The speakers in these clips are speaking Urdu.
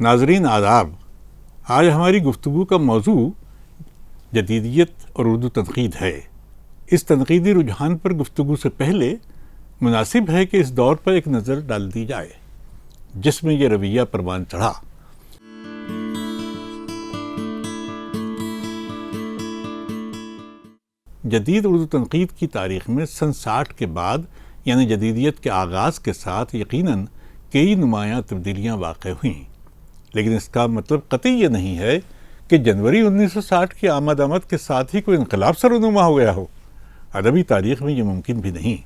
ناظرین آداب، آج ہماری گفتگو کا موضوع جدیدیت اور اردو تنقید ہے۔ اس تنقیدی رجحان پر گفتگو سے پہلے مناسب ہے کہ اس دور پر ایک نظر ڈال دی جائے جس میں یہ رویہ پروان چڑھا۔ جدید اردو تنقید کی تاریخ میں سن 60 کے بعد یعنی جدیدیت کے آغاز کے ساتھ یقیناً کئی نمایاں تبدیلیاں واقع ہوئیں، لیکن اس کا مطلب قطعی یہ نہیں ہے کہ جنوری 1960 کی آمد کے ساتھ ہی کوئی انقلاب سرونما ہو گیا ہو۔ ادبی تاریخ میں یہ ممکن بھی نہیں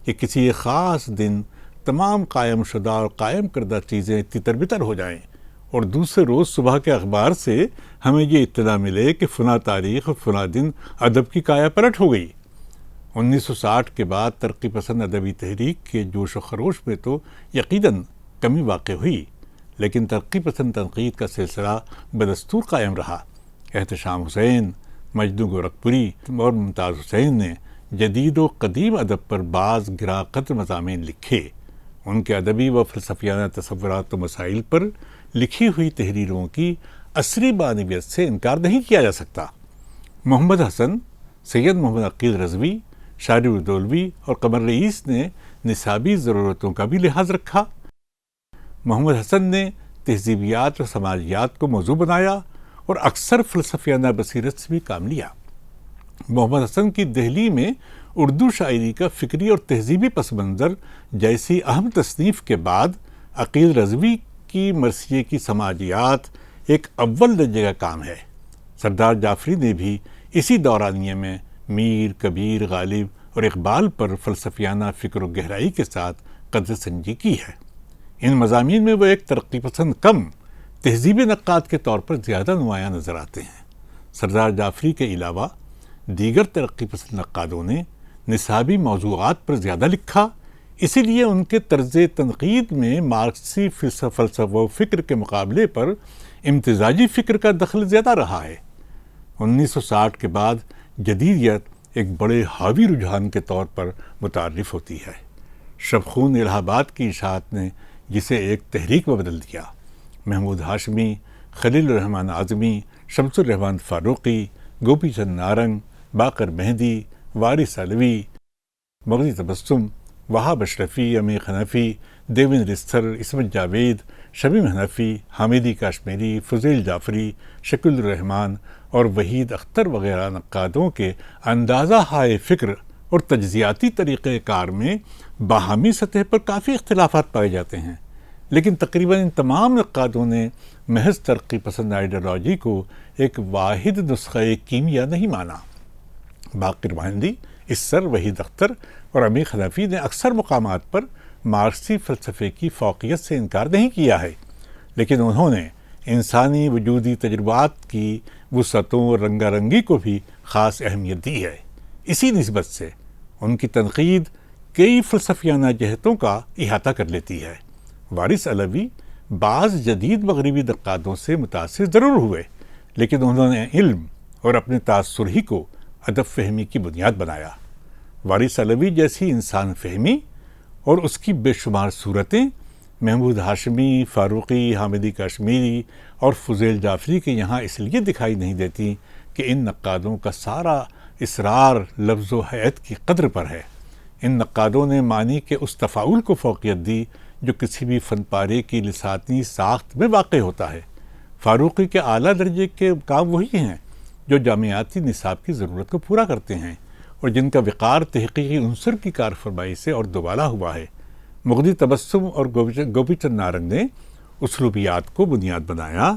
کہ کسی ایک خاص دن تمام قائم شدہ اور قائم کردہ چیزیں تتر بتر ہو جائیں اور دوسرے روز صبح کے اخبار سے ہمیں یہ اطلاع ملے کہ فلاں تاریخ اور فلاں دن ادب کی کایا پلٹ ہو گئی۔ 1960 کے بعد ترقی پسند ادبی تحریک کے جوش و خروش میں تو یقیناً کمی واقع ہوئی، لیکن ترقی پسند تنقید کا سلسلہ بدستور قائم رہا۔ احتشام حسین، مجدو گورکھپوری اور ممتاز حسین نے جدید و قدیم ادب پر بعض گراں قدر مضامین لکھے۔ ان کے ادبی و فلسفیانہ تصورات و مسائل پر لکھی ہوئی تحریروں کی عصری معنویت سے انکار نہیں کیا جا سکتا۔ محمد حسن، سید محمد عقیل رضوی، شاعر اردولوی اور قمر رئیس نے نصابی ضرورتوں کا بھی لحاظ رکھا۔ محمد حسن نے تہذیبیات و سماجیات کو موضوع بنایا اور اکثر فلسفیانہ بصیرت سے بھی کام لیا۔ محمد حسن کی دہلی میں اردو شاعری کا فکری اور تہذیبی پس منظر جیسی اہم تصنیف کے بعد عقیل رضوی کی مرثیے کی سماجیات ایک اول درجے کا کام ہے۔ سردار جعفری نے بھی اسی دورانیے میں میر، کبیر، غالب اور اقبال پر فلسفیانہ فکر و گہرائی کے ساتھ قدر سنجی کی ہے۔ ان مضامین میں وہ ایک ترقی پسند کم تہذیبی نقاد کے طور پر زیادہ نمایاں نظر آتے ہیں۔ سردار جعفری کے علاوہ دیگر ترقی پسند نقادوں نے نصابی موضوعات پر زیادہ لکھا، اسی لیے ان کے طرز تنقید میں مارکسی فلسفہ و فکر کے مقابلے پر امتزاجی فکر کا دخل زیادہ رہا ہے۔ 1960 کے بعد جدیدیت ایک بڑے حاوی رجحان کے طور پر متعارف ہوتی ہے۔ شبخون الہ آباد کی اشاعت نے جسے ایک تحریک میں بدل دیا۔ محمود ہاشمی، خلیل الرحمن اعظمی، شمس الرحمن فاروقی، گوپی چند نارنگ، باقر مہدی، وارث علوی، مغنی تبسم، وہاب اشرفی، عمیق حنفی، دیوین رستر، عصمت جاوید، شمیم حنفی، حامدی کاشمیری، فضیل جعفری، شکیل الرحمن اور وحید اختر وغیرہ نقادوں کے اندازہ ہائے فکر اور تجزیاتی طریقہ کار میں باہمی سطح پر کافی اختلافات پائے جاتے ہیں، لیکن تقریباً ان تمام نقادوں نے محض ترقی پسند آئیڈیالوجی کو ایک واحد نسخہ کیمیا نہیں مانا۔ باقر مہندی، اسر، وحید اختر اور عمیق حنفی نے اکثر مقامات پر مارکسی فلسفے کی فوقیت سے انکار نہیں کیا ہے، لیکن انہوں نے انسانی وجودی تجربات کی وسعتوں اور رنگا رنگی کو بھی خاص اہمیت دی ہے۔ اسی نسبت سے ان کی تنقید کئی فلسفیانہ جہتوں کا احاطہ کر لیتی ہے۔ وارث علوی بعض جدید مغربی نقادوں سے متاثر ضرور ہوئے، لیکن انہوں نے علم اور اپنے تاثر ہی کو ادب فہمی کی بنیاد بنایا۔ وارث علوی جیسی انسان فہمی اور اس کی بے شمار صورتیں محمود ہاشمی، فاروقی، حامدی کاشمیری اور فضیل جعفری کے یہاں اس لیے دکھائی نہیں دیتی کہ ان نقادوں کا سارا اصرار لفظ و حیت کی قدر پر ہے۔ ان نقادوں نے معنی کے اس تفاعل کو فوقیت دی جو کسی بھی فن پارے کی لسانی ساخت میں واقع ہوتا ہے۔ فاروقی کے اعلیٰ درجے کے کام وہی ہیں جو جامعاتی نصاب کی ضرورت کو پورا کرتے ہیں، اور جن کا وقار تحقیقی عنصر کی کارفرمائی سے اور دوبالا ہوا ہے۔ مغدی تبسم اور گوپی چند نارنگ نے اسلوبیات کو بنیاد بنایا۔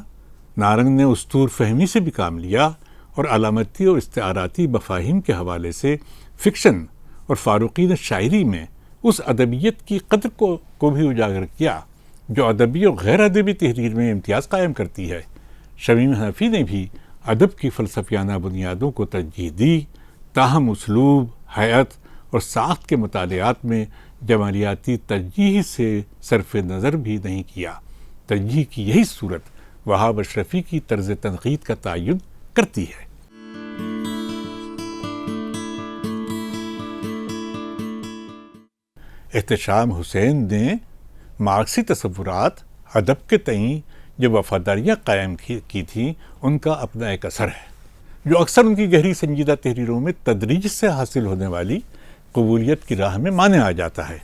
نارنگ نے اسطور فہمی سے بھی کام لیا اور علامتی اور استعاراتی مفاہیم کے حوالے سے فکشن اور فاروقین شاعری میں اس ادبیت کی قدر کو بھی اجاگر کیا جو ادبی اور غیر ادبی تحریر میں امتیاز قائم کرتی ہے۔ شمیم حنفی نے بھی ادب کی فلسفیانہ بنیادوں کو ترجیح دی، تاہم اسلوب، ہیئت اور ساخت کے مطالعات میں جمالیاتی ترجیح سے صرف نظر بھی نہیں کیا۔ ترجیح کی یہی صورت وہاب اشرفی کی طرز تنقید کا تعین کرتی ہے۔ احتشام حسین نے مارکسی تصورات ادب کے تئیں جو وفاداریاں قائم کی تھیں ان کا اپنا ایک اثر ہے جو اکثر ان کی گہری سنجیدہ تحریروں میں تدریج سے حاصل ہونے والی قبولیت کی راہ میں مانے آ جاتا ہے۔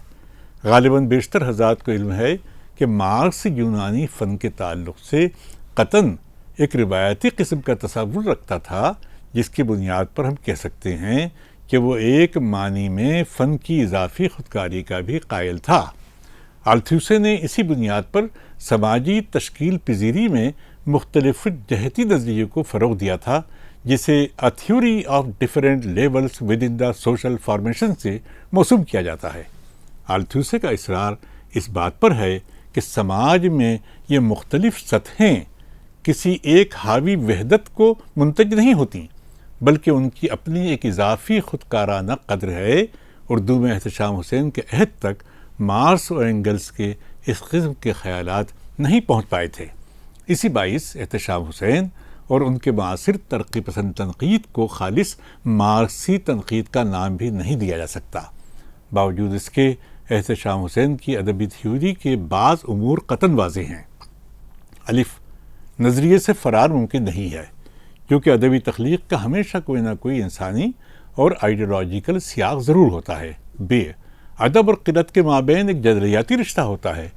غالباً بیشتر حضرات کو علم ہے کہ مارکس یونانی فن کے تعلق سے قطعاً ایک روایتی قسم کا تصور رکھتا تھا جس کی بنیاد پر ہم کہہ سکتے ہیں کہ وہ ایک معنی میں فن کی اضافی خودکاری کا بھی قائل تھا۔ آلتھوسے نے اسی بنیاد پر سماجی تشکیل پذیری میں مختلف جہتی نظریے کو فروغ دیا تھا جسے A Theory of Different Levels Within the Social Formation سے موسوم کیا جاتا ہے۔ آلتھوسے کا اصرار اس بات پر ہے کہ سماج میں یہ مختلف سطحیں کسی ایک حاوی وحدت کو منتج نہیں ہوتیں بلکہ ان کی اپنی ایک اضافی خودکارانہ قدر ہے۔ اردو میں احتشام حسین کے عہد تک مارکس اور اینگلس کے اس قسم کے خیالات نہیں پہنچ پائے تھے۔ اسی باعث احتشام حسین اور ان کے معاصر ترقی پسند تنقید کو خالص مارکسی تنقید کا نام بھی نہیں دیا جا سکتا۔ باوجود اس کے احتشام حسین کی ادبی تھیوری کے بعض امور قطعاً واضح ہیں۔ الف، نظریے سے فرار ممکن نہیں ہے کیونکہ ادبی تخلیق کا ہمیشہ کوئی نہ کوئی انسانی اور آئیڈیالوجیکل سیاق ضرور ہوتا ہے۔ ب، ادب اور قلت کے مابین ایک جدلیاتی رشتہ ہوتا ہے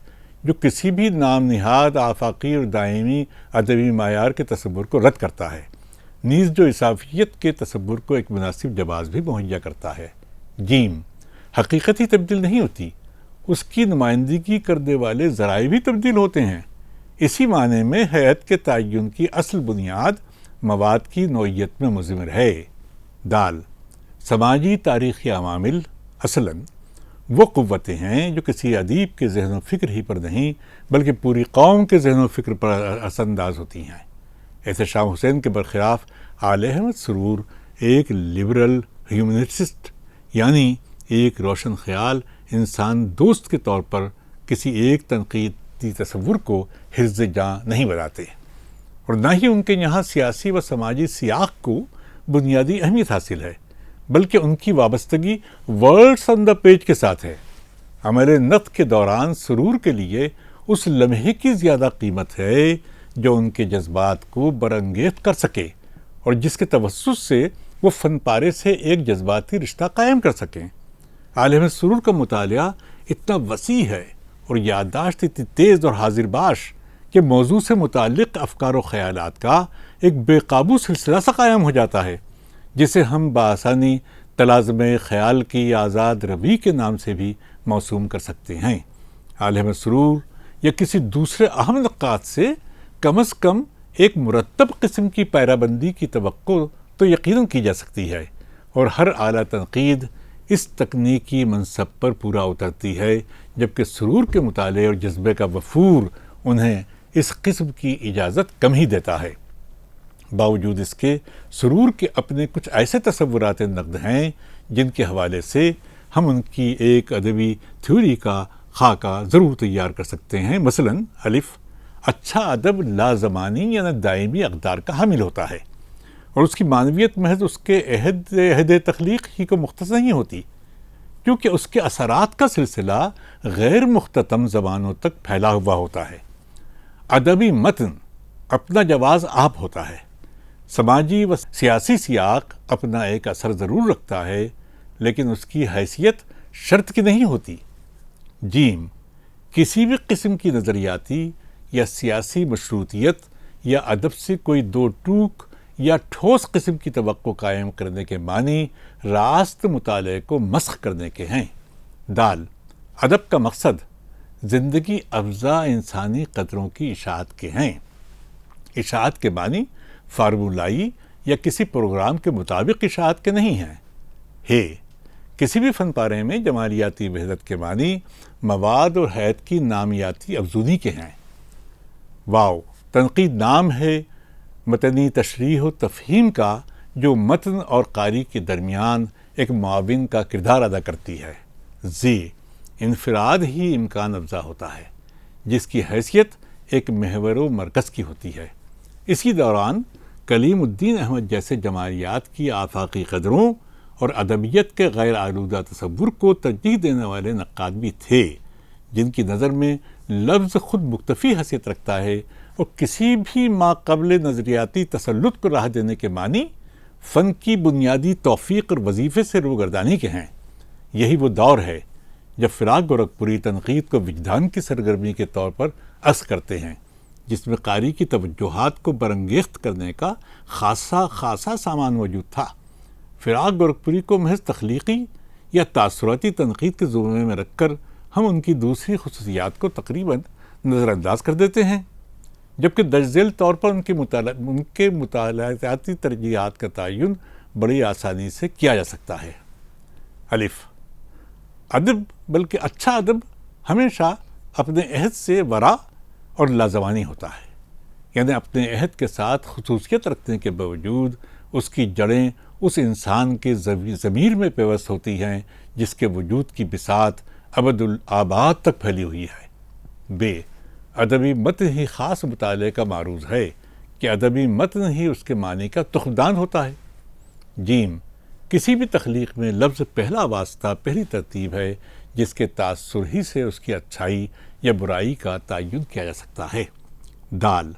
جو کسی بھی نام نہاد آفاقی اور دائمی ادبی معیار کے تصور کو رد کرتا ہے، نیز جو اضافیت کے تصور کو ایک مناسب جواز بھی مہیا کرتا ہے۔ جیم، حقیقت ہی تبدیل نہیں ہوتی، اس کی نمائندگی کرنے والے ذرائع بھی تبدیل ہوتے ہیں۔ اسی معنی میں ہیئت کے تعین کی اصل بنیاد مواد کی نوعیت میں مضمر ہے۔ دال، سماجی تاریخی عوامل اصلاً وہ قوتیں ہیں جو کسی ادیب کے ذہن و فکر ہی پر نہیں بلکہ پوری قوم کے ذہن و فکر پر اثر انداز ہوتی ہیں۔ احتشام حسین کے برخلاف آل احمد سرور ایک لبرل ہیومنسٹ یعنی ایک روشن خیال انسان دوست کے طور پر کسی ایک تنقیدی تصور کو حرز جاں نہیں بناتے، اور نہ ہی ان کے یہاں سیاسی و سماجی سیاق کو بنیادی اہمیت حاصل ہے بلکہ ان کی وابستگی ورڈز آن دا پیج کے ساتھ ہے۔ عمل نقد کے دوران سرور کے لیے اس لمحے کی زیادہ قیمت ہے جو ان کے جذبات کو برانگیخت کر سکے اور جس کے توسط سے وہ فن پارے سے ایک جذباتی رشتہ قائم کر سکیں۔ آل احمد سرور کا مطالعہ اتنا وسیع ہے اور یادداشت اتنی تیز اور حاضر باش کہ موضوع سے متعلق افکار و خیالات کا ایک بے قابو سلسلہ سا قائم ہو جاتا ہے جسے ہم بآسانی تلازم خیال کی آزاد روی کے نام سے بھی موسوم کر سکتے ہیں۔ آل احمد سرور یا کسی دوسرے اہم نقاد سے کم از کم ایک مرتب قسم کی پیرابندی کی توقع تو یقیناً کی جا سکتی ہے، اور ہر اعلیٰ تنقید اس تکنیکی منصب پر پورا اترتی ہے، جبکہ سرور کے مطالعے اور جذبے کا وفور انہیں اس قسم کی اجازت کم ہی دیتا ہے۔ باوجود اس کے سرور کے اپنے کچھ ایسے تصورات نقد ہیں جن کے حوالے سے ہم ان کی ایک ادبی تھیوری کا خاکہ ضرور تیار کر سکتے ہیں۔ مثلاً الف، اچھا ادب لازمانی یعنی دائمی اقدار کا حامل ہوتا ہے، اور اس کی معنویت محض اس کے عہد تخلیق ہی کو مختص نہیں ہوتی، کیونکہ اس کے اثرات کا سلسلہ غیر مختتم زبانوں تک پھیلا ہوا ہوتا ہے۔ ادبی متن اپنا جواز آپ ہوتا ہے، سماجی و سیاسی سیاق اپنا ایک اثر ضرور رکھتا ہے، لیکن اس کی حیثیت شرط کی نہیں ہوتی۔ جیم، کسی بھی قسم کی نظریاتی یا سیاسی مشروطیت یا ادب سے کوئی دو ٹوک یا ٹھوس قسم کی توقع قائم کرنے کے معنی راست مطالعے کو مسخ کرنے کے ہیں۔ دال، ادب کا مقصد زندگی افزا انسانی قدروں کی اشاعت کے ہیں۔ اشاعت کے معنی فارمولائی یا کسی پروگرام کے مطابق اشاعت کے نہیں ہیں۔ ہے، کسی بھی فن پارے میں جمالیاتی وحدت کے معنی مواد اور حیت کی نامیاتی افزونی کے ہیں۔ واو، تنقید نام ہے متنی تشریح و تفہیم کا جو متن اور قاری کے درمیان ایک معاون کا کردار ادا کرتی ہے۔ زی، انفراد ہی امکان افزا ہوتا ہے، جس کی حیثیت ایک محور و مرکز کی ہوتی ہے۔ اسی دوران کلیم الدین احمد جیسے جمالیات کی آفاقی قدروں اور ادبیت کے غیر آلودہ تصور کو ترجیح دینے والے نقاد بھی تھے، جن کی نظر میں لفظ خود مکتفی حیثیت رکھتا ہے اور کسی بھی ماقبل نظریاتی تسلط کو راہ دینے کے معنی فن کی بنیادی توفیق اور وظیفے سے روگردانی کے ہیں۔ یہی وہ دور ہے جب فراق گورکھپوری تنقید کو وجدان کی سرگرمی کے طور پر اخذ کرتے ہیں، جس میں قاری کی توجہات کو برانگیخت کرنے کا خاصا سامان موجود تھا۔ فراق گورکھپوری کو محض تخلیقی یا تاثراتی تنقید کے زمرے میں رکھ کر ہم ان کی دوسری خصوصیات کو تقریباً نظر انداز کر دیتے ہیں، جبکہ درج ذیل طور پر ان کے مطالعاتی ترجیحات کا تعین بڑی آسانی سے کیا جا سکتا ہے۔ الف، ادب بلکہ اچھا ادب ہمیشہ اپنے عہد سے ورا اور لازوانی ہوتا ہے، یعنی اپنے عہد کے ساتھ خصوصیت رکھنے کے باوجود اس کی جڑیں اس انسان کے ضمیر میں پیوست ہوتی ہیں جس کے وجود کی بساط ابد الآباد تک پھیلی ہوئی ہے۔ بے، ادبی متن ہی خاص مطالعے کا معروض ہے کہ ادبی متن ہی اس کے معنی کا تخمدان ہوتا ہے۔ جیم، کسی بھی تخلیق میں لفظ پہلا واسطہ، پہلی ترتیب ہے جس کے تاثر ہی سے اس کی اچھائی یا برائی کا تعین کیا جا سکتا ہے۔ دال،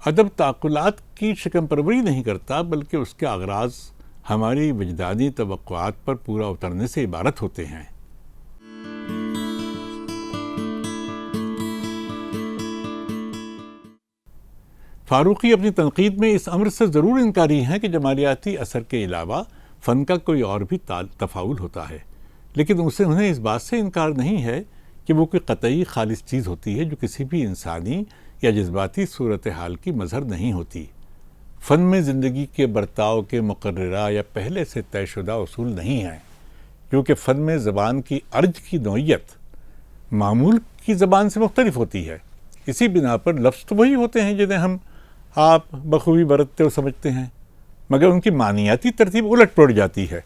ادب تعقلات کی شکم پروری نہیں کرتا بلکہ اس کے اغراض ہماری وجدانی توقعات پر پورا اترنے سے عبارت ہوتے ہیں۔ فاروقی اپنی تنقید میں اس امر سے ضرور انکاری ہیں کہ جمالیاتی اثر کے علاوہ فن کا کوئی اور بھی تفاعل ہوتا ہے، لیکن انہیں اس بات سے انکار نہیں ہے کہ وہ کوئی قطعی خالص چیز ہوتی ہے جو کسی بھی انسانی یا جذباتی صورتحال کی مظہر نہیں ہوتی۔ فن میں زندگی کے برتاؤ کے مقررہ یا پہلے سے طے شدہ اصول نہیں ہیں، کیونکہ فن میں زبان کی ارج کی نوعیت معمول کی زبان سے مختلف ہوتی ہے۔ اسی بنا پر لفظ تو وہی ہوتے ہیں جنہیں آپ بخوبی برتتے اور سمجھتے ہیں، مگر ان کی معنیاتی ترتیب الٹ پڑ جاتی ہے،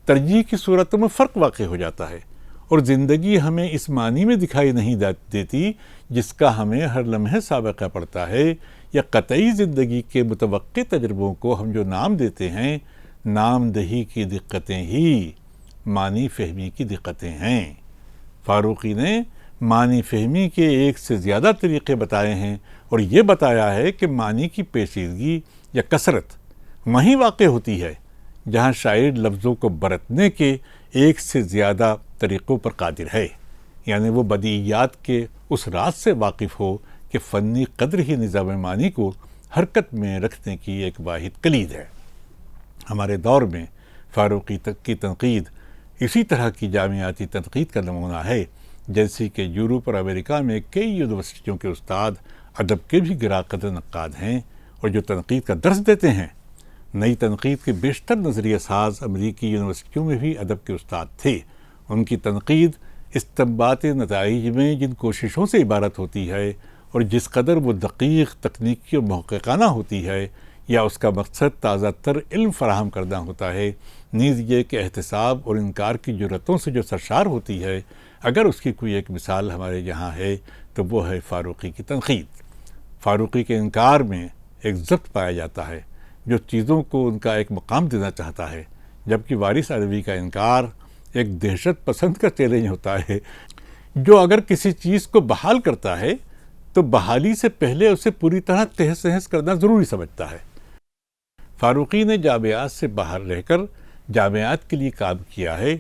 ترجیح کی صورتوں میں فرق واقع ہو جاتا ہے، اور زندگی ہمیں اس معنی میں دکھائی نہیں دیتی جس کا ہمیں ہر لمحے سابقہ پڑتا ہے، یا قطعی زندگی کے متوقع تجربوں کو ہم جو نام دیتے ہیں، نام دہی کی دقتیں ہی معنی فہمی کی دقتیں ہیں۔ فاروقی نے معنی فہمی کے ایک سے زیادہ طریقے بتائے ہیں اور یہ بتایا ہے کہ معنی کی پیچیدگی یا کثرت وہیں واقع ہوتی ہے جہاں شاعر لفظوں کو برتنے کے ایک سے زیادہ طریقوں پر قادر ہے، یعنی وہ بدیعیات کے اس راز سے واقف ہو کہ فنی قدر ہی نظام معنی کو حرکت میں رکھنے کی ایک واحد کلید ہے۔ ہمارے دور میں فاروقی کی تنقید اسی طرح کی جامعاتی تنقید کا نمونہ ہے جیسے کہ یورپ اور امریکہ میں کئی یونیورسٹیوں کے استاد ادب کے بھی گراں قدر نقاد ہیں اور جو تنقید کا درس دیتے ہیں۔ نئی تنقید کے بیشتر نظریہ ساز امریکی یونیورسٹیوں میں بھی ادب کے استاد تھے۔ ان کی تنقید استنباط نتائج میں جن کوششوں سے عبارت ہوتی ہے اور جس قدر وہ دقیق، تکنیکی اور محققانہ ہوتی ہے، یا اس کا مقصد تازہ تر علم فراہم کرنا ہوتا ہے، نیز یہ کہ احتساب اور انکار کی جرأتوں سے جو سرشار ہوتی ہے، اگر اس کی کوئی ایک مثال ہمارے یہاں ہے تو وہ ہے فاروقی کی تنقید۔ فاروقی کے انکار میں ایک ضبط پایا جاتا ہے جو چیزوں کو ان کا ایک مقام دینا چاہتا ہے، جبکہ وارث عربی کا انکار ایک دہشت پسند کا چیلنج ہوتا ہے جو اگر کسی چیز کو بحال کرتا ہے تو بحالی سے پہلے اسے پوری طرح تہس نہس کرنا ضروری سمجھتا ہے۔ فاروقی نے جامعات سے باہر رہ کر جامعات کے لیے کام کیا ہے۔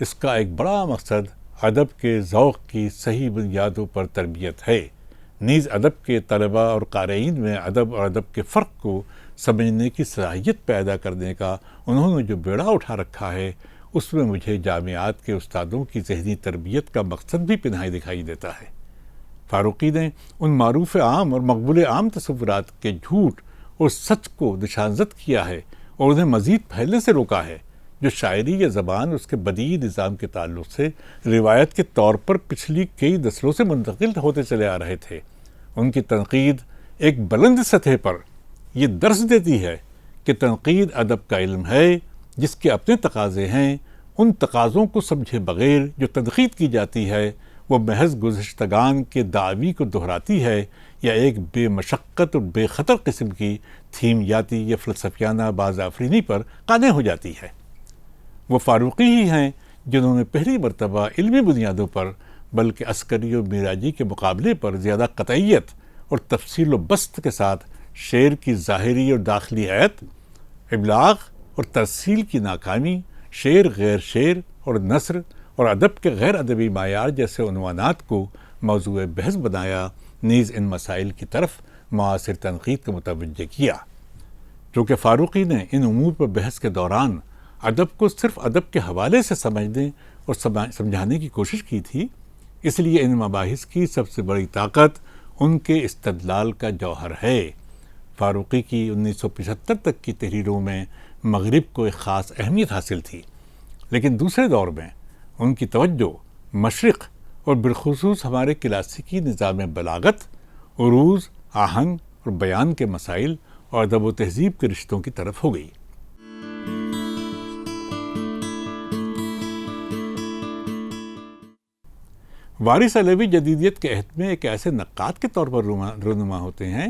اس کا ایک بڑا مقصد ادب کے ذوق کی صحیح بنیادوں پر تربیت ہے، نیز ادب کے طلباء اور قارئین میں ادب اور ادب کے فرق کو سمجھنے کی صلاحیت پیدا کرنے کا انہوں نے جو بیڑا اٹھا رکھا ہے، اس میں مجھے جامعات کے استادوں کی ذہنی تربیت کا مقصد بھی پنہائی دکھائی دیتا ہے۔ فاروقی نے ان معروف عام اور مقبول عام تصورات کے جھوٹ اور سچ کو نشانزد کیا ہے اور انہیں مزید پھیلنے سے روکا ہے، جو شاعری یا زبان اس کے بدیعی نظام کے تعلق سے روایت کے طور پر پچھلی کئی نسلوں سے منتقل ہوتے چلے آ رہے تھے۔ ان کی تنقید ایک بلند سطح پر یہ درس دیتی ہے کہ تنقید ادب کا علم ہے جس کے اپنے تقاضے ہیں۔ ان تقاضوں کو سمجھے بغیر جو تنقید کی جاتی ہے وہ محض گزشتگان کے دعوی کو دہراتی ہے یا ایک بے مشقت اور بے خطر قسم کی تھیمیاتی یا فلسفیانہ باز آفرینی پر قانع ہو جاتی ہے۔ وہ فاروقی ہی ہیں جنہوں نے پہلی مرتبہ علمی بنیادوں پر بلکہ عسکری و معراجی کے مقابلے پر زیادہ قطعیت اور تفصیل و بسط کے ساتھ شعر کی ظاہری اور داخلی حیت، ابلاغ اور ترسیل کی ناکامی، شعر غیر شعر اور نثر اور ادب کے غیر ادبی معیار جیسے عنوانات کو موضوع بحث بنایا، نیز ان مسائل کی طرف معاصر تنقید کو متوجہ کیا۔ چونکہ فاروقی نے ان امور پر بحث کے دوران ادب کو صرف ادب کے حوالے سے سمجھنے اور سمجھانے کی کوشش کی تھی، اس لیے ان مباحث کی سب سے بڑی طاقت ان کے استدلال کا جوہر ہے۔ فاروقی کی 1975 تک کی تحریروں میں مغرب کو ایک خاص اہمیت حاصل تھی، لیکن دوسرے دور میں ان کی توجہ مشرق اور بالخصوص ہمارے کلاسیکی نظام بلاغت، عروض، آہنگ اور بیان کے مسائل اور ادب و تہذیب کے رشتوں کی طرف ہو گئی۔ وارث علوی جدیدیت کے عہد میں ایک ایسے نقاد کے طور پر رونما ہوتے ہیں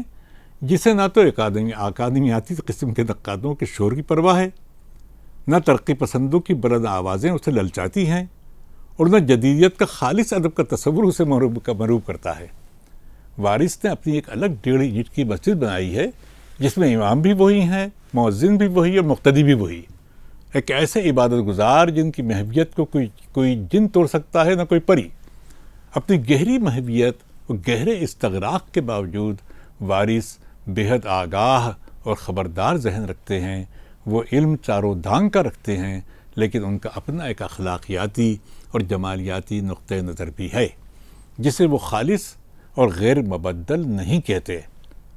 جسے نہ تو اکادمیاتی قسم کے نقادوں کے شور کی پرواہ ہے، نہ ترقی پسندوں کی بلند آوازیں اسے للچاتی ہیں، اور نہ جدیدیت کا خالص ادب کا تصور اسے مروب کرتا ہے۔ وارث نے اپنی ایک الگ 1.5 اینٹ کی مسجد بنائی ہے جس میں امام بھی وہی ہیں، مؤذن بھی وہی اور مقتدی بھی وہی، ایک ایسے عبادت گزار جن کی محویت کو کوئی جن توڑ سکتا ہے نہ کوئی پری۔ اپنی گہری محویت اور گہرے استغراق کے باوجود وارث بے حد آگاہ اور خبردار ذہن رکھتے ہیں۔ وہ علم چاروں دھان کا رکھتے ہیں، لیکن ان کا اپنا ایک اخلاقیاتی اور جمالیاتی نقطہ نظر بھی ہے جسے وہ خالص اور غیر مبدل نہیں کہتے۔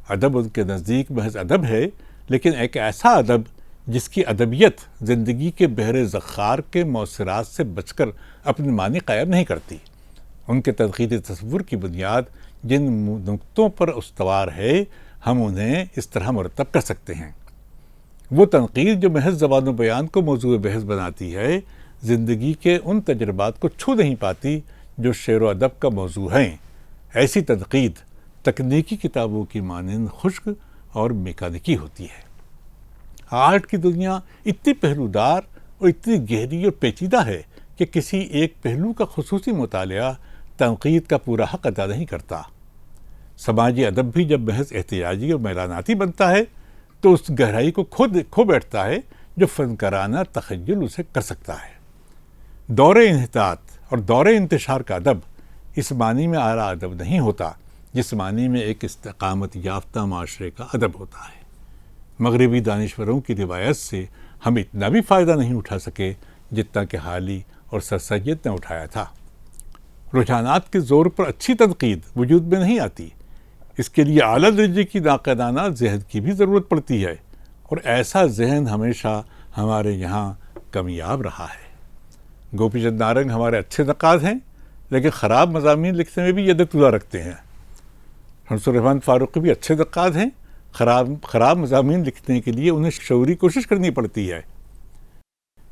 ادب ان کے نزدیک محض ادب ہے، لیکن ایک ایسا ادب جس کی ادبیت زندگی کے بحر زخار کے موثرات سے بچ کر اپنے معنی قائم نہیں کرتی۔ ان کے تنقیدی تصور کی بنیاد جن نقطوں پر استوار ہے، ہم انہیں اس طرح مرتب کر سکتے ہیں۔ وہ تنقید جو محض زبان و بیان کو موضوع بحث بناتی ہے، زندگی کے ان تجربات کو چھو نہیں پاتی جو شعر و ادب کا موضوع ہیں۔ ایسی تنقید تکنیکی کتابوں کی مانند خشک اور میکانیکی ہوتی ہے۔ آرٹ کی دنیا اتنی پہلودار اور اتنی گہری اور پیچیدہ ہے کہ کسی ایک پہلو کا خصوصی مطالعہ تنقید کا پورا حق ادا نہیں کرتا۔ سماجی ادب بھی جب محض احتجاجی اور میلاناتی بنتا ہے تو اس گہرائی کو کھو بیٹھتا ہے جو فنکارانہ تخیل اسے کر سکتا ہے۔ دور انحطاط اور دور انتشار کا ادب اس معنی میں اعلیٰ ادب نہیں ہوتا جس معنی میں ایک استقامت یافتہ معاشرے کا ادب ہوتا ہے۔ مغربی دانشوروں کی روایت سے ہم اتنا بھی فائدہ نہیں اٹھا سکے جتنا کہ حالی اور سر سید نے اٹھایا تھا۔ رجحانات کے زور پر اچھی تنقید وجود میں نہیں آتی، اس کے لیے اعلیٰ درجے کی ناقدانہ ذہن کی بھی ضرورت پڑتی ہے، اور ایسا ذہن ہمیشہ ہمارے یہاں کمیاب رہا ہے۔ گوپی چند نارنگ ہمارے اچھے نقاد ہیں، لیکن خراب مضامین لکھنے میں بھی یدتلا رکھتے ہیں۔ شمس الرحمن فاروقی بھی اچھے نقاد ہیں، خراب مضامین لکھنے کے لیے انہیں شعوری کوشش کرنی پڑتی ہے۔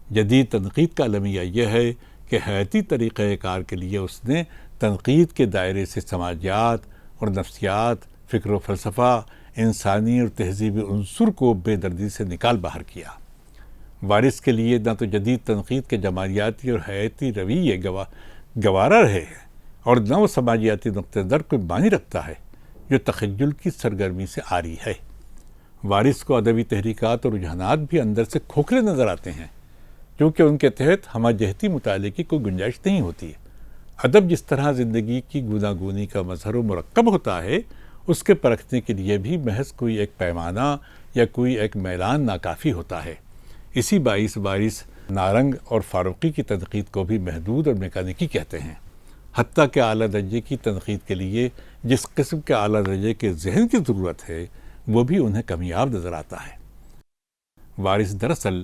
جدید تنقید کا المیہ یہ ہے کہ حیاتی طریقہ کار کے لیے اس نے تنقید کے دائرے سے سماجیات اور نفسیات، فکر و فلسفہ، انسانی اور تہذیبی عنصر کو بے دردی سے نکال باہر کیا۔ وارث کے لیے نہ تو جدید تنقید کے جمالیاتی اور حیاتی رویے گوارا رہے ہیں، اور نہ وہ سماجیاتی نقطہ نظر کوئی معنی رکھتا ہے جو تخیل کی سرگرمی سے آری ہے۔ وارث کو ادبی تحریکات اور رجحانات بھی اندر سے کھوکھلے نظر آتے ہیں، کیونکہ ان کے تحت ہمہ جہتی مطالعے کی کوئی گنجائش نہیں ہوتی ہے۔ ادب جس طرح زندگی کی گوناگونی کا مظہر و مرکب ہوتا ہے، اس کے پرکھنے کے لیے بھی محض کوئی ایک پیمانہ یا کوئی ایک میلان ناکافی ہوتا ہے۔ اسی باعث وارث نارنگ اور فاروقی کی تنقید کو بھی محدود اور میکانیکی کہتے ہیں، حتیٰ کہ اعلیٰ درجے کی تنقید کے لیے جس قسم کے اعلیٰ درجے کے ذہن کی ضرورت ہے وہ بھی انہیں کمیاب نظر آتا ہے۔ وارث دراصل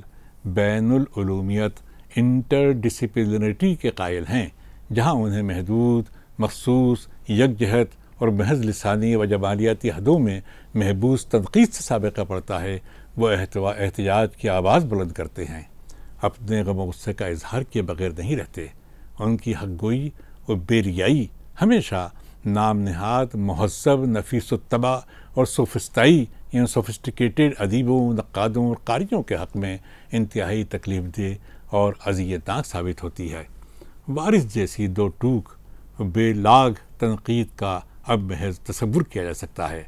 بین العلومیت، انٹر ڈسپلنریٹی کے قائل ہیں، جہاں انہیں محدود، مخصوص، یکجہت اور محض لسانی و جمالیاتی حدوں میں محبوس تنقید سے سابقہ پڑتا ہے، وہ احتجاج کی آواز بلند کرتے ہیں، اپنے غم و غصے کا اظہار کیے بغیر نہیں رہتے۔ ان کی حق گوئی اور بے ریائی ہمیشہ نام نہاد، مہذب، نفیس الطبع اور سوفسٹیکیٹڈ ادیبوں، نقادوں اور قاریوں کے حق میں انتہائی تکلیف دہ اور اذیت ناک ثابت ہوتی ہے۔ وارث جیسی دو ٹوک بے لاگ تنقید کا اب محض تصور کیا جا سکتا ہے۔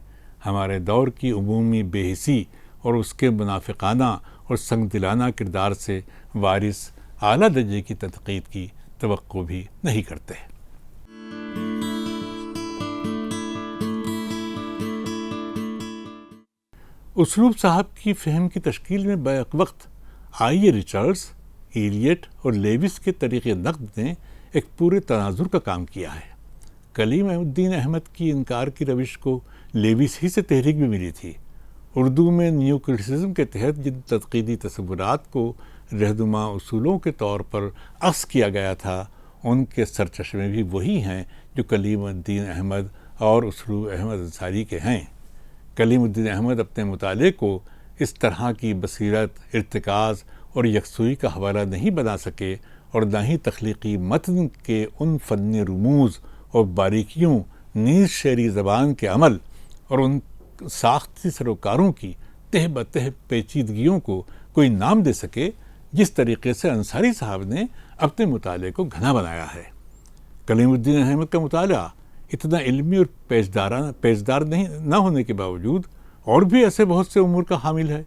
ہمارے دور کی عمومی بے حسی اور اس کے منافقانہ اور سنگ دلانہ کردار سے وارث اعلیٰ درجے کی تنقید کی توقع بھی نہیں کرتے۔ اسلوب صاحب کی فہم کی تشکیل میں بیک وقت آئی ریچرڈز، ایلیٹ اور لیوس کے طریق نقد نے ایک پورے تناظر کا کام کیا ہے۔ کلیم الدین احمد کی انکار کی روش کو لیوس ہی سے تحریک بھی ملی تھی۔ اردو میں نیو کرٹیسزم کے تحت جن تنقیدی تصورات کو رہنما اصولوں کے طور پر اخذ کیا گیا تھا، ان کے سرچشمے بھی وہی ہیں جو کلیم الدین احمد اور اسلوب احمد انصاری کے ہیں۔ کلیم الدین احمد اپنے مطالعے کو اس طرح کی بصیرت، ارتکاز اور یکسوئی کا حوالہ نہیں بنا سکے، اور نہ ہی تخلیقی متن کے ان فنی رموز اور باریکیوں، نیز شعری زبان کے عمل اور ان ساختی سروکاروں کی تہ بتہ پیچیدگیوں کو کوئی نام دے سکے جس طریقے سے انصاری صاحب نے اپنے مطالعے کو گھنا بنایا ہے۔ کلیم الدین احمد کا مطالعہ اتنا علمی اور پیچدار نہ ہونے کے باوجود اور بھی ایسے بہت سے امور کا حامل ہے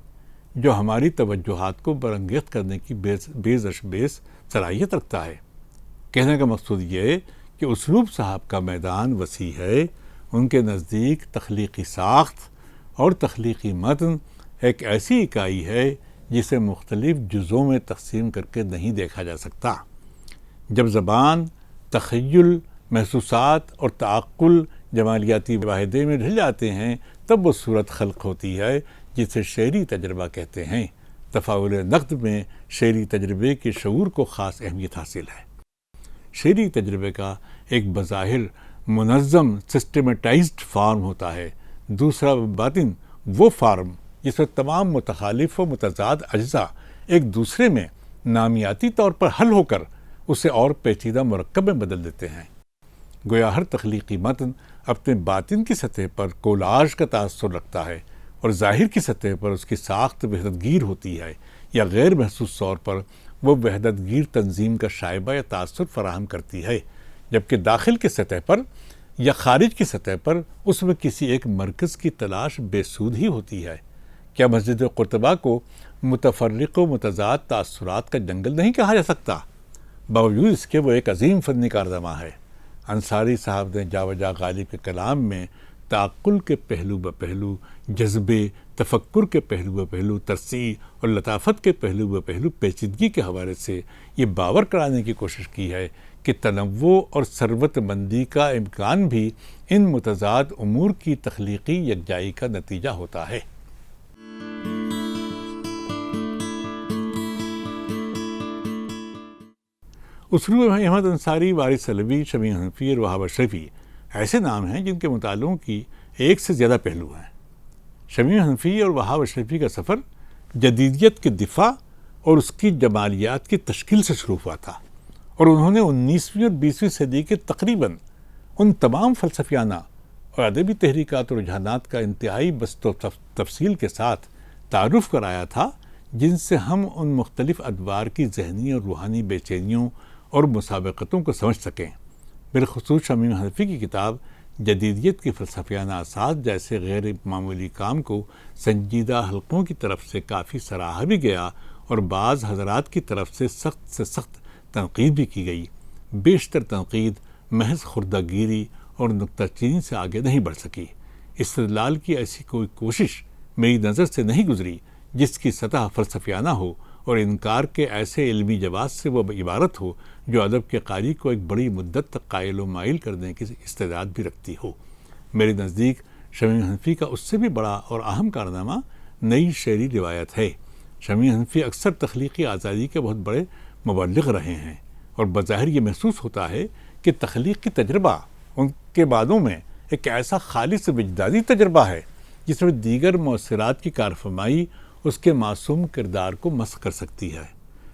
جو ہماری توجہات کو برانگیخت کرنے کی بیش صلاحیت رکھتا ہے۔ کہنے کا مقصود یہ ہے کہ اسلوب صاحب کا میدان وسیع ہے۔ ان کے نزدیک تخلیقی ساخت اور تخلیقی متن ایک ایسی اکائی ہے جسے مختلف جزوں میں تقسیم کر کے نہیں دیکھا جا سکتا۔ جب زبان، تخیل، محسوسات اور تعقل جمالیاتی واحدے میں ڈھل جاتے ہیں تب وہ صورت خلق ہوتی ہے جسے شعری تجربہ کہتے ہیں۔ تفاعل نقد میں شعری تجربے کے شعور کو خاص اہمیت حاصل ہے۔ شعری تجربے کا ایک بظاہر منظم سسٹمیٹائزڈ فارم ہوتا ہے، دوسرا باطن وہ فارم جس میں تمام متخالف و متضاد اجزاء ایک دوسرے میں نامیاتی طور پر حل ہو کر اسے اور پیچیدہ مرکب میں بدل دیتے ہیں۔ گویا ہر تخلیقی متن اپنے باطن کی سطح پر کولاژ کا تاثر رکھتا ہے اور ظاہر کی سطح پر اس کی ساخت وحدت گیر ہوتی ہے، یا غیر محسوس طور پر وہ وحدت گیر تنظیم کا شائبہ یا تاثر فراہم کرتی ہے، جبکہ داخل کی سطح پر یا خارج کی سطح پر اس میں کسی ایک مرکز کی تلاش بے سود ہی ہوتی ہے۔ کیا مسجد قرطبہ کو متفرق و متضاد تاثرات کا جنگل نہیں کہا جا سکتا؟ باوجود اس کے وہ ایک عظیم فنی کارنامہ ہے۔ انصاری صاحب نے جا وجا غالب کے کلام میں تعقل کے پہلو بپہلو، جذبے، تفکر کے پہلو بپہلو، ترسیع اور لطافت کے پہلو بپہلو پیچیدگی کے حوالے سے یہ باور کرانے کی کوشش کی ہے کہ تنوع اور ثروت مندی کا امکان بھی ان متضاد امور کی تخلیقی یکجائی کا نتیجہ ہوتا ہے۔ اسلوب احمد انصاری، وارث علوی، شمیع حنفی اور وہاب اشرفی ایسے نام ہیں جن کے مطالعوں کی ایک سے زیادہ پہلو ہیں۔ شمیع حنفی اور وہاب اشرفی کا سفر جدیدیت کے دفاع اور اس کی جمالیات کی تشکیل سے شروع ہوا تھا، اور انہوں نے 19ویں اور 20ویں صدی کے تقریباً ان تمام فلسفیانہ اور ادبی تحریکات اور رجحانات کا انتہائی بسط و تفصیل کے ساتھ تعارف کرایا تھا جن سے ہم ان مختلف ادوار کی ذہنی اور روحانی بے چینیوں اور مسابقتوں کو سمجھ سکیں۔ بالخصوص شمیع حنفی کی کتاب جدیدیت کی فلسفیانہ اساس جیسے غیر معمولی کام کو سنجیدہ حلقوں کی طرف سے کافی سراہا بھی گیا اور بعض حضرات کی طرف سے سخت تنقید بھی کی گئی۔ بیشتر تنقید محض خردہ گیری اور نکتہ چینی سے آگے نہیں بڑھ سکی۔ استدلال کی ایسی کوئی کوشش میری نظر سے نہیں گزری جس کی سطح فلسفیانہ ہو اور انکار کے ایسے علمی جواز سے وہ عبارت ہو جو ادب کے قاری کو ایک بڑی مدت تک قائل و مائل کرنے کی استعداد بھی رکھتی ہو۔ میرے نزدیک شمیم حنفی کا اس سے بھی بڑا اور اہم کارنامہ نئی شعری روایت ہے۔ شمیم حنفی اکثر تخلیقی آزادی کے بہت بڑے مبلغ رہے ہیں، اور بظاہر یہ محسوس ہوتا ہے کہ تخلیقی تجربہ ان کے بعدوں میں ایک ایسا خالص وجدانی تجربہ ہے جس میں دیگر مؤثرات کی کارفرمائی اس کے معصوم کردار کو مسخ کر سکتی ہے۔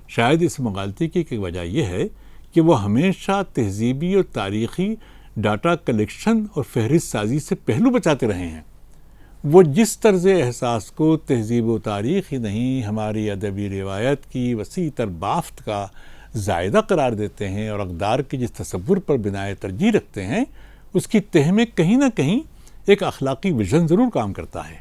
شاید اس مغالطے کی ایک وجہ یہ ہے کہ وہ ہمیشہ تہذیبی اور تاریخی ڈاٹا کلیکشن اور فہرست سازی سے پہلو بچاتے رہے ہیں۔ وہ جس طرز احساس کو تہذیب و تاریخ ہی نہیں ہماری ادبی روایت کی وسیع تر بافت کا زائدہ قرار دیتے ہیں اور اقدار کے جس تصور پر بنائے ترجیح رکھتے ہیں، اس کی تہ میں کہیں نہ کہیں ایک اخلاقی ویژن ضرور کام کرتا ہے۔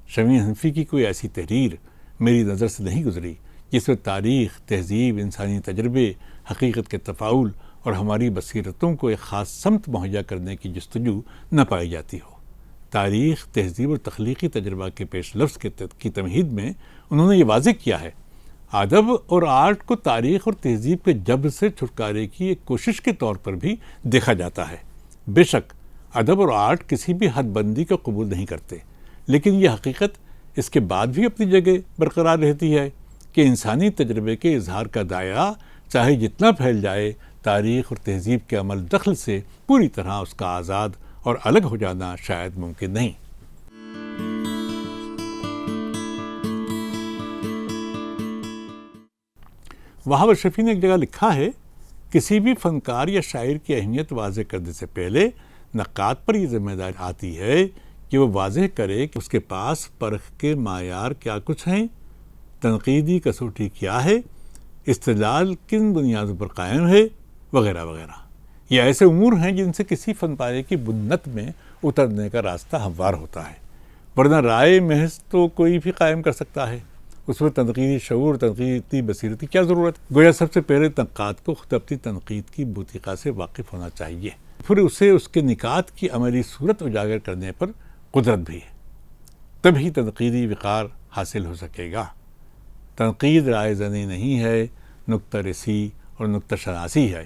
شمیم حنفی کی کوئی ایسی تحریر میری نظر سے نہیں گزری جس میں تاریخ، تہذیب، انسانی تجربے، حقیقت کے تفاعل اور ہماری بصیرتوں کو ایک خاص سمت مہیا کرنے کی جستجو نہ پائی جاتی ہو۔ تاریخ، تہذیب اور تخلیقی تجربہ کے پیش لفظ کی تمہید میں انہوں نے یہ واضح کیا ہے، ادب اور آرٹ کو تاریخ اور تہذیب کے جبر سے چھٹکارے کی ایک کوشش کے طور پر بھی دیکھا جاتا ہے۔ بے شک ادب اور آرٹ کسی بھی حد بندی کو قبول نہیں کرتے، لیکن یہ حقیقت اس کے بعد بھی اپنی جگہ برقرار رہتی ہے کہ انسانی تجربے کے اظہار کا دائرہ چاہے جتنا پھیل جائے، تاریخ اور تہذیب کے عمل دخل سے پوری طرح اس کا آزاد اور الگ ہو جانا شاید ممکن نہیں۔ وہاب اشرفی نے ایک جگہ لکھا ہے، کسی بھی فنکار یا شاعر کی اہمیت واضح کرنے سے پہلے نقاد پر یہ ذمہ داری آتی ہے کہ وہ واضح کرے کہ اس کے پاس پرکھ کے معیار کیا کچھ ہیں، تنقیدی کسوٹی کیا ہے، استدلال کن بنیادوں پر قائم ہے، وغیرہ وغیرہ۔ یہ ایسے امور ہیں جن سے کسی فن پارے کی بنت میں اترنے کا راستہ ہموار ہوتا ہے، ورنہ رائے محض تو کوئی بھی قائم کر سکتا ہے، اس میں تنقیدی شعور، تنقیدی بصیرت کی کیا ضرورت؟ گویا سب سے پہلے تنقاد کو خود اپنی تنقید کی بوتیقہ سے واقف ہونا چاہیے، پھر اسے اس کے نکات کی عملی صورت اجاگر کرنے پر قدرت بھی ہے، تبھی تنقیدی وقار حاصل ہو سکے گا۔ تنقید رائے زنی نہیں ہے، نکتہ رسی اور نکتہ شناسی ہے،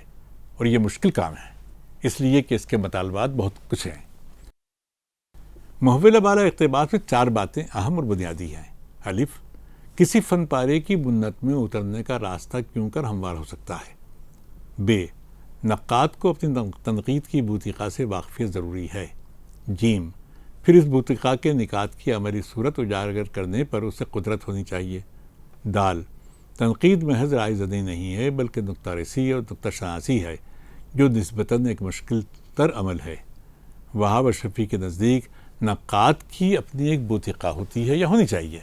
اور یہ مشکل کام ہے، اس لیے کہ اس کے مطالبات بہت کچھ ہیں۔ محول بالا اقتباس میں 4 باتیں اہم اور بنیادی ہیں۔ الف، کسی فن پارے کی بنت میں اترنے کا راستہ کیوں کر ہموار ہو سکتا ہے۔ ب، نقاد کو اپنی تنقید کی بوتیقہ سے واقفیت ضروری ہے۔ جیم، پھر اس بوتیقہ کے نکات کی عملی صورت اجاگر کرنے پر اسے قدرت ہونی چاہیے۔ دال، تنقید محض رائے زنی نہیں ہے بلکہ نکتہ رسی اور نکتہ شناسی ہے، جو نسبتاً ایک مشکل تر عمل ہے۔ وہاب اشرفی کے نزدیک نقاد کی اپنی ایک بوتیقہ ہوتی ہے یا ہونی چاہیے،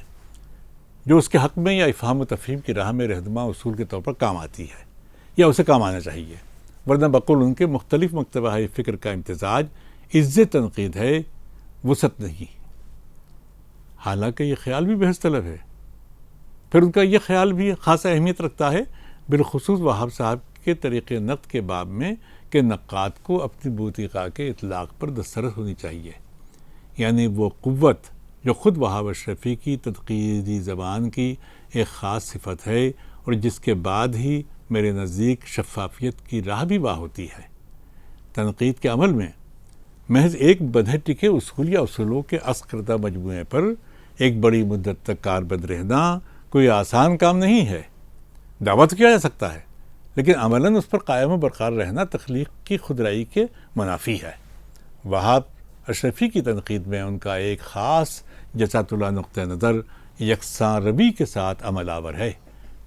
جو اس کے حق میں یا افہام و تفہیم کی راہ میں رہنما اصول کے طور پر کام آتی ہے، یا اسے کام آنا چاہیے، ورنہ بقول ان کے مختلف مکتبہ فکر کا امتزاج عز تنقید ہے، وسعت نہیں۔ حالانکہ یہ خیال بھی بحث طلب ہے، پھر ان کا یہ خیال بھی خاص اہمیت رکھتا ہے، بالخصوص وہاب صاحب کے طریق نقد کے باب میں، کہ نقاد کو اپنی بوتیقہ کے اطلاق پر دسترس ہونی چاہیے، یعنی وہ قوت جو خود وہاب اشرفی کی تنقیدی زبان کی ایک خاص صفت ہے، اور جس کے بعد ہی میرے نزدیک شفافیت کی راہ بھی واہ ہوتی ہے۔ تنقید کے عمل میں محض ایک بدھے ٹکے اصول یا اصولوں کے اخذ کردہ مجموعے پر ایک بڑی مدت تک کاربند رہنا کوئی آسان کام نہیں ہے۔ دعویٰ تو کیا جا سکتا ہے، لیکن عملاً اس پر قائم و برقرار رہنا تخلیق کی خودرائی کے منافی ہے۔ وہاب اشرفی کی تنقید میں ان کا ایک خاص جچا طلع نقطہ نظر یکساں روی کے ساتھ عمل آور ہے،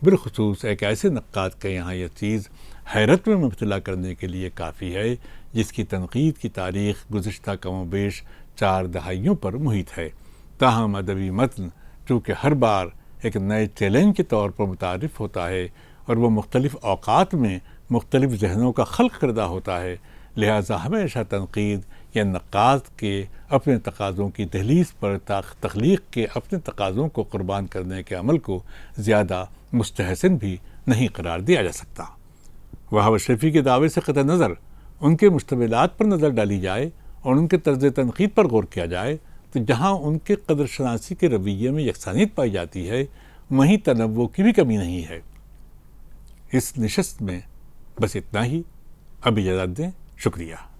بالخصوص ایک ایسے نقاد کے یہاں یہ چیز حیرت میں مبتلا کرنے کے لیے کافی ہے جس کی تنقید کی تاریخ گزشتہ کم و بیش 4 دہائیوں پر محیط ہے، تاہم ادبی متن چونکہ ہر بار ایک نئے چیلنج کے طور پر متعارف ہوتا ہے اور وہ مختلف اوقات میں مختلف ذہنوں کا خلق کردہ ہوتا ہے، لہٰذا ہمیشہ تنقید یا نقاد کے اپنے تقاضوں کی دہلیز پر تخلیق کے اپنے تقاضوں کو قربان کرنے کے عمل کو زیادہ مستحسن بھی نہیں قرار دیا جا سکتا۔ وہاب اشرفی کے دعوے سے قطع نظر ان کے مشتملات پر نظر ڈالی جائے اور ان کے طرز تنقید پر غور کیا جائے تو جہاں ان کے قدر شناسی کے رویے میں یکسانیت پائی جاتی ہے وہیں تنوع کی بھی کمی نہیں ہے۔ اس نشست میں بس اتنا ہی، اب اجازت دیں، شکریہ۔